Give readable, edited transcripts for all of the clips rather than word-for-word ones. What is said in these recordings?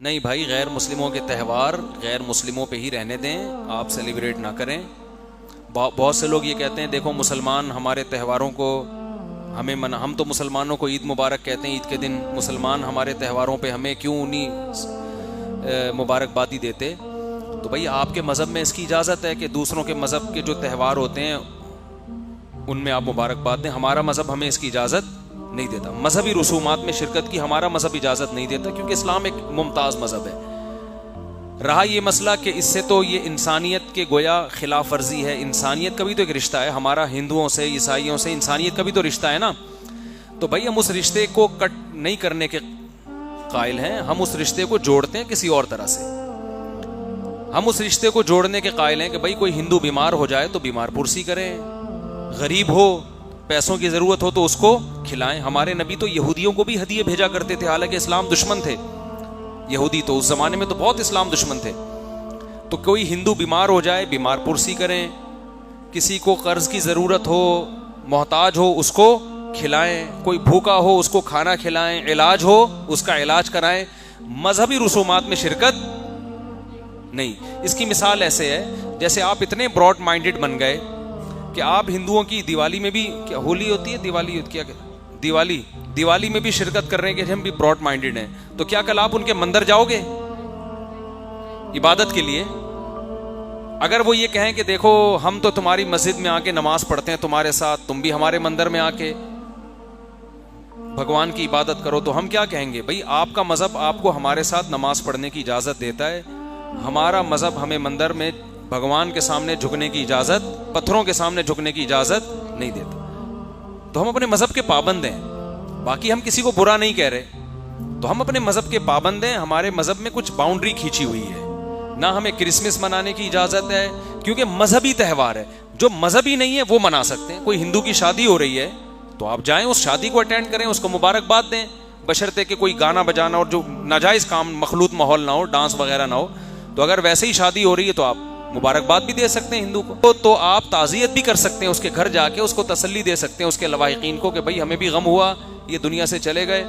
نہیں بھائی، غیر مسلموں کے تہوار غیر مسلموں پہ ہی رہنے دیں، آپ سیلیبریٹ نہ کریں۔ بہت سے لوگ یہ کہتے ہیں دیکھو مسلمان ہمارے تہواروں کو ہم تو مسلمانوں کو عید مبارک کہتے ہیں، عید کے دن مسلمان ہمارے تہواروں پہ ہمیں کیوں نہیں مبارکبادی دیتے؟ تو بھائی آپ کے مذہب میں اس کی اجازت ہے کہ دوسروں کے مذہب کے جو تہوار ہوتے ہیں ان میں آپ مبارکباد دیں۔ ہمارا مذہب ہمیں اس کی اجازت نہیں دیتا۔ مذہبی رسومات میں شرکت کی ہمارا مذہب اجازت نہیں دیتا، کیونکہ اسلام ایک ممتاز مذہب ہے۔ رہا یہ مسئلہ کہ اس سے تو یہ انسانیت کے گویا خلاف ورزی ہے۔ انسانیت کا بھی تو ایک رشتہ ہے، ہمارا ہندوؤں سے عیسائیوں سے انسانیت کا بھی تو رشتہ ہے نا۔ تو بھائی ہم اس رشتے کو کٹ نہیں کرنے کے قائل ہیں، ہم اس رشتے کو جوڑتے ہیں کسی اور طرح سے۔ ہم اس رشتے کو جوڑنے کے قائل ہیں کہ بھائی کوئی ہندو بیمار ہو جائے تو بیمار پرسی کریں، غریب ہو پیسوں کی ضرورت ہو تو اس کو کھلائیں۔ ہمارے نبی تو یہودیوں کو بھی ہدیے بھیجا کرتے تھے، حالانکہ اسلام دشمن تھے یہودی، تو اس زمانے میں تو بہت اسلام دشمن تھے۔ تو کوئی ہندو بیمار ہو جائے بیمار پرسی کریں، کسی کو قرض کی ضرورت ہو محتاج ہو اس کو کھلائیں، کوئی بھوکا ہو اس کو کھانا کھلائیں، علاج ہو اس کا علاج کرائیں۔ مذہبی رسومات میں شرکت نہیں۔ اس کی مثال ایسے ہے جیسے آپ اتنے براڈ مائنڈڈ بن گئے کہ آپ ہندوؤں کی دیوالی میں بھی، کیا ہولی ہوتی ہے، دیوالی میں بھی شرکت کر رہے ہیں کہ ہم بھی براڈ مائنڈڈ ہیں، تو کیا کل آپ ان کے مندر جاؤ گے عبادت کے لیے؟ اگر وہ یہ کہیں کہ دیکھو ہم تو تمہاری مسجد میں آ کے نماز پڑھتے ہیں تمہارے ساتھ، تم بھی ہمارے مندر میں آ کے بھگوان کی عبادت کرو، تو ہم کیا کہیں گے؟ بھائی آپ کا مذہب آپ کو ہمارے ساتھ نماز پڑھنے کی اجازت دیتا ہے، ہمارا مذہب ہمیں مندر میں بھگوان کے سامنے جھکنے کی اجازت، پتھروں کے سامنے جھکنے کی اجازت نہیں دیتا۔ تو ہم اپنے مذہب کے پابند ہیں، باقی ہم کسی کو برا نہیں کہہ رہے، تو ہم اپنے مذہب کے پابند ہیں۔ ہمارے مذہب میں کچھ باؤنڈری کھینچی ہوئی ہے، نہ ہمیں کرسمس منانے کی اجازت ہے کیونکہ مذہبی تہوار ہے۔ جو مذہبی نہیں ہے وہ منا سکتے ہیں۔ کوئی ہندو کی شادی ہو رہی ہے تو آپ جائیں اس شادی کو اٹینڈ کریں، اس کو مبارکباد دیں، بشرطے کہ کوئی گانا بجانا اور جو ناجائز کام مخلوط ماحول نہ ہو، ڈانس وغیرہ نہ ہو۔ تو اگر ویسے ہی شادی ہو رہی ہے تو آپ مبارکباد بھی دے سکتے ہیں ہندو کو، تو آپ تعزیت بھی کر سکتے ہیں، اس کے گھر جا کے اس کو تسلی دے سکتے ہیں، اس کے لواحقین کو، کہ بھائی ہمیں بھی غم ہوا، یہ دنیا سے چلے گئے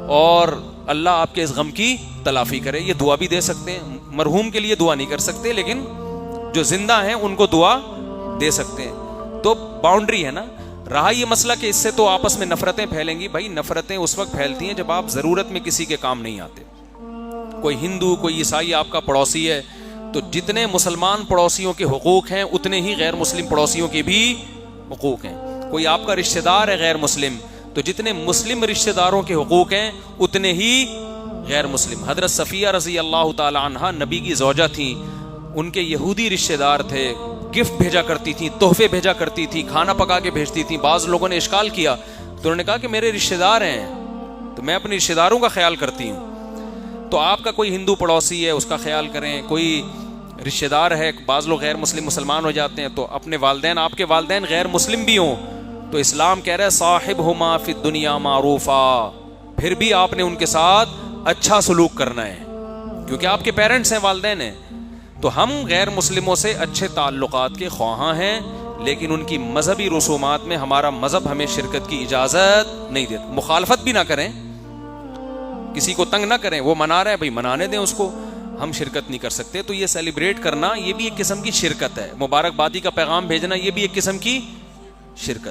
اور اللہ آپ کے اس غم کی تلافی کرے۔ یہ دعا بھی دے سکتے ہیں۔ مرحوم کے لیے دعا نہیں کر سکتے، لیکن جو زندہ ہیں ان کو دعا دے سکتے ہیں۔ تو باؤنڈری ہے نا۔ رہا یہ مسئلہ کہ اس سے تو آپس میں نفرتیں پھیلیں گی، بھائی نفرتیں اس وقت پھیلتی ہیں جب آپ ضرورت میں کسی کے کام نہیں آتے۔ کوئی ہندو کوئی عیسائی آپ کا پڑوسی ہے تو جتنے مسلمان پڑوسیوں کے حقوق ہیں اتنے ہی غیر مسلم پڑوسیوں کے بھی حقوق ہیں۔ کوئی آپ کا رشتہ دار ہے غیر مسلم تو جتنے مسلم رشتہ داروں کے حقوق ہیں اتنے ہی غیر مسلم۔ حضرت صفیہ رضی اللہ تعالی عنہا نبی کی زوجہ تھیں، ان کے یہودی رشتہ دار تھے، گفٹ بھیجا کرتی تھیں، تحفے بھیجا کرتی تھیں، کھانا پکا کے بھیجتی تھیں۔ بعض لوگوں نے اشکال کیا تو انہوں نے کہا کہ میرے رشتہ دار ہیں تو میں اپنے رشتہ داروں کا خیال کرتی ہوں۔ تو آپ کا کوئی ہندو پڑوسی ہے اس کا خیال کریں، کوئی رشتہ دار ہے، بعض لوگ غیر مسلم مسلمان ہو جاتے ہیں تو اپنے والدین، آپ کے والدین غیر مسلم بھی ہوں تو اسلام کہہ رہا ہے صاحبہما فی الدنیا معروفا، پھر بھی آپ نے ان کے ساتھ اچھا سلوک کرنا ہے کیونکہ آپ کے پیرنٹس ہیں، والدین ہیں۔ تو ہم غیر مسلموں سے اچھے تعلقات کے خواہاں ہیں، لیکن ان کی مذہبی رسومات میں ہمارا مذہب ہمیں شرکت کی اجازت نہیں دیتا۔ مخالفت بھی نہ کریں، کسی کو تنگ نہ کریں، وہ منا رہا ہے بھائی منانے دیں اس کو، ہم شرکت نہیں کر سکتے۔ تو یہ سیلیبریٹ کرنا یہ بھی ایک قسم کی شرکت ہے، مبارکبادی کا پیغام بھیجنا یہ بھی ایک قسم کی شرکت